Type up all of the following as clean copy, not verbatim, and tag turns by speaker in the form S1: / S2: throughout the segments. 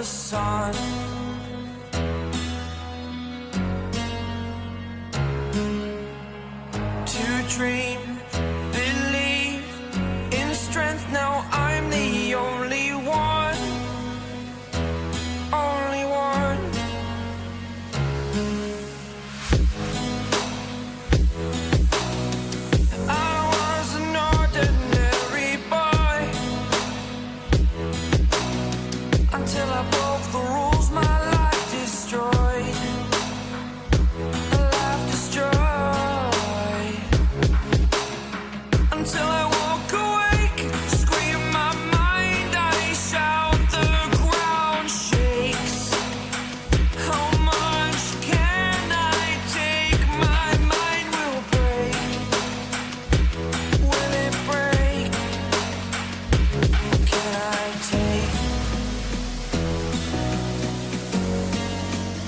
S1: the sun. To dream, believe in strength. Now I'm the only one, only one. I was an ordinary boy until I broke the rules. My life destroyed, life destroyed. Until I woke awake, scream my mind, I shout, the ground shakes. How much can I take? My mind will break. Will it break? Can I take?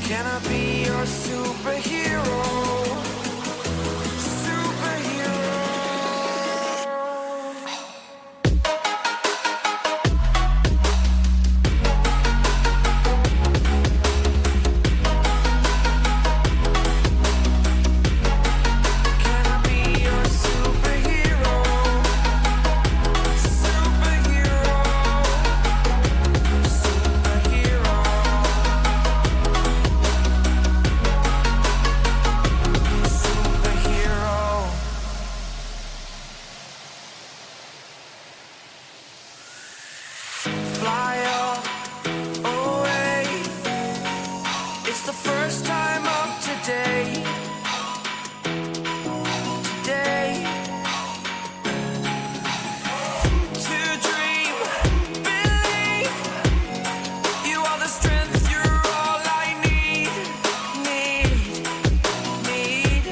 S1: Can I be your superhero? Fly away. It's the first time of today. Today. To dream, believe. You are the strength, you're all I need. Need.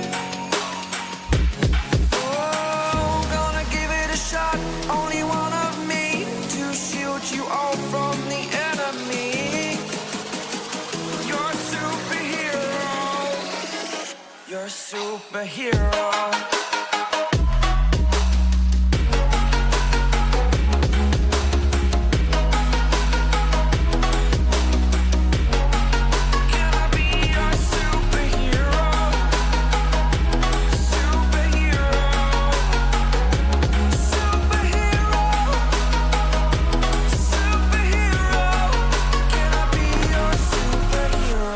S1: Oh, gonna give it a shot. Only one of me to shield you all from the enemy. You're a superhero. You're a superhero. Can I be your superhero? Superhero. Superhero. Superhero. Can I be your superhero?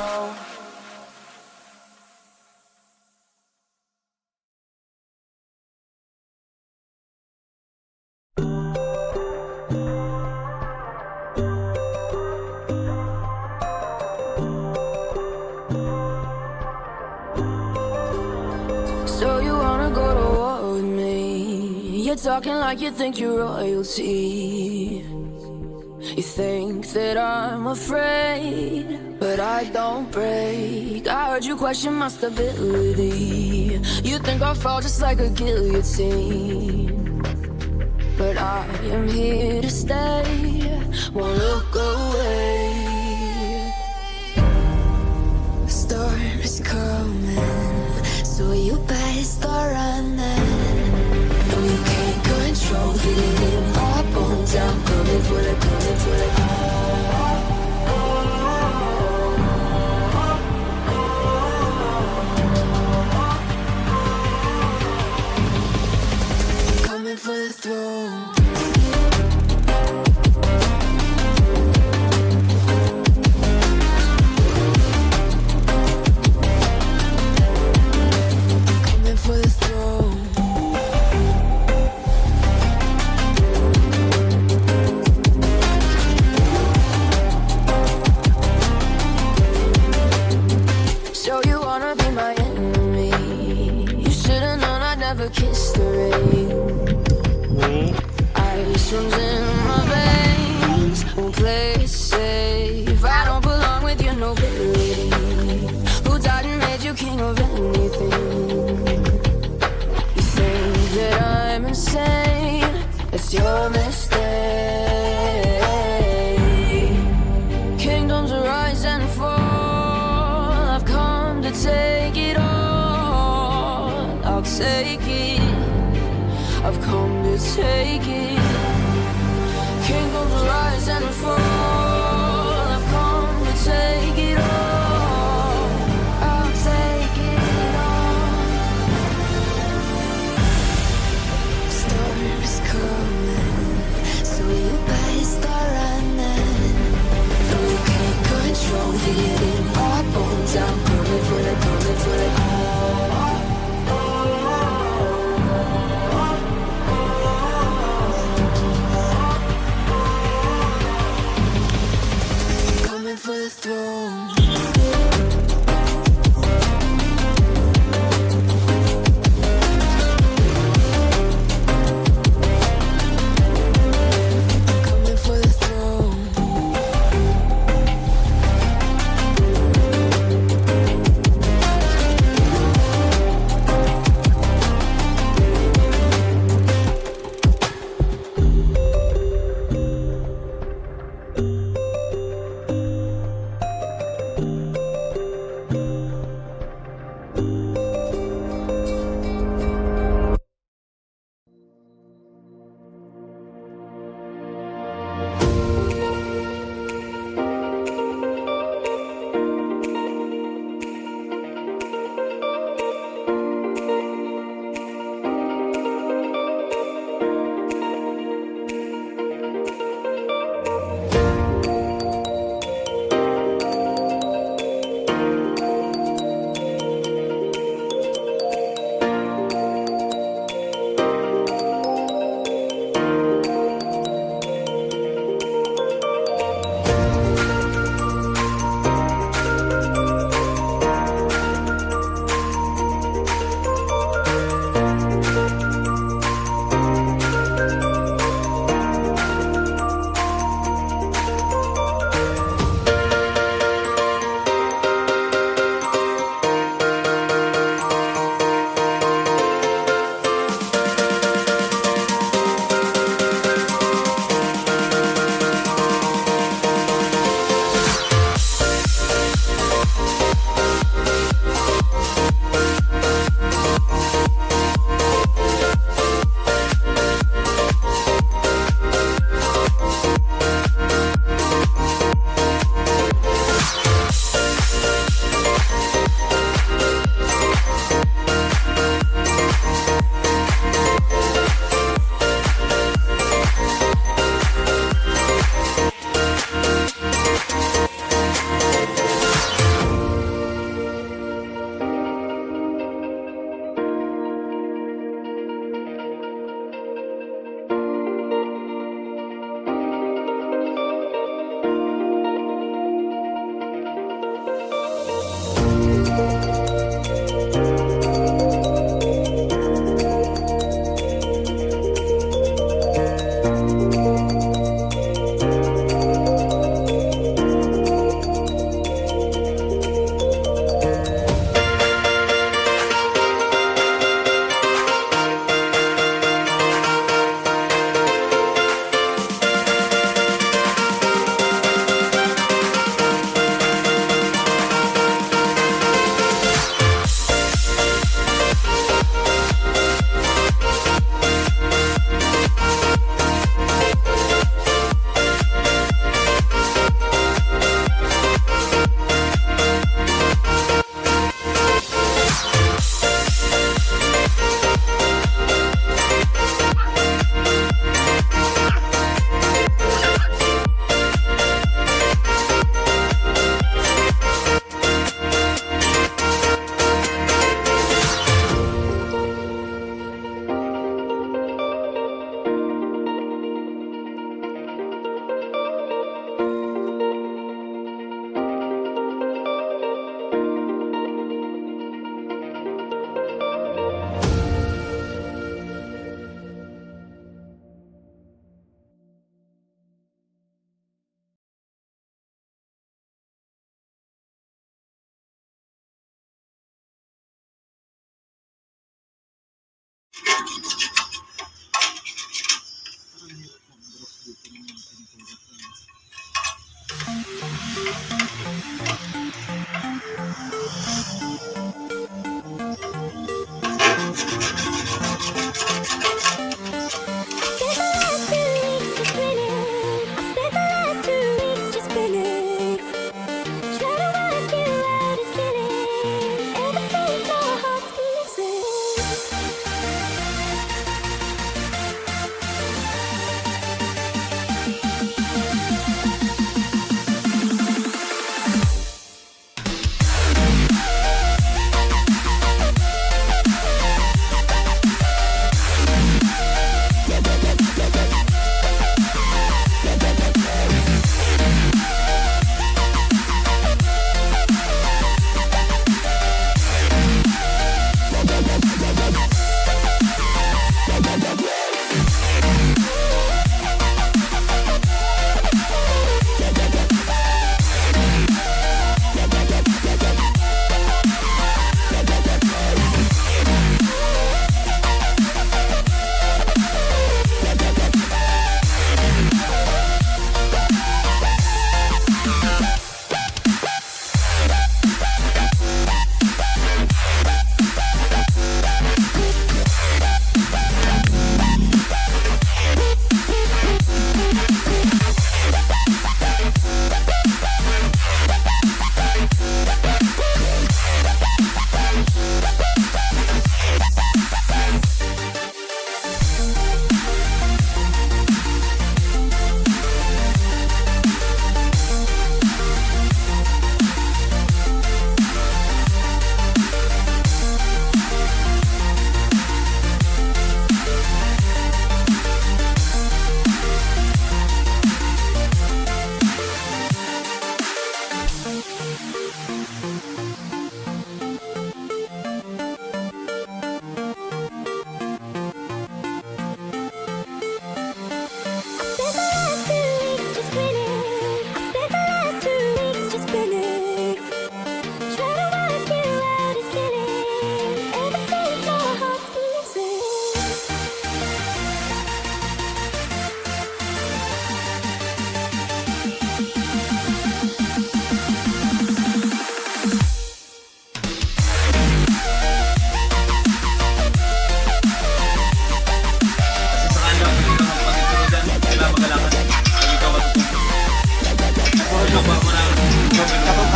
S2: So you wanna go to war with me? You're talking like you think you're royalty. You think that I'm afraid, but I don't break. I heard you question my stability. You think I'll fall just like a guillotine, but I am here to stay. Won't look away. The storm is coming, so you better start running. No, you can't control feeling my bones. I'm coming for the, coming for the. Coming for the throne. Coming for the throne. So you wanna be my enemy? You should've known I'd never kiss the rain. Ice runs in my veins, won't play it safe. I don't belong with your nobility. Who died and made you king of anything? You think that I'm insane? It's your mistake. Kingdoms rise and fall. I've come to take it all. I'll take it. I've come to take it. Kingdoms rise and fall. I've come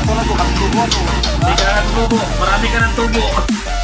S3: Katulad ko, katutubo ako.
S4: Hindi ka na natutubo. Marami ka ng tubo.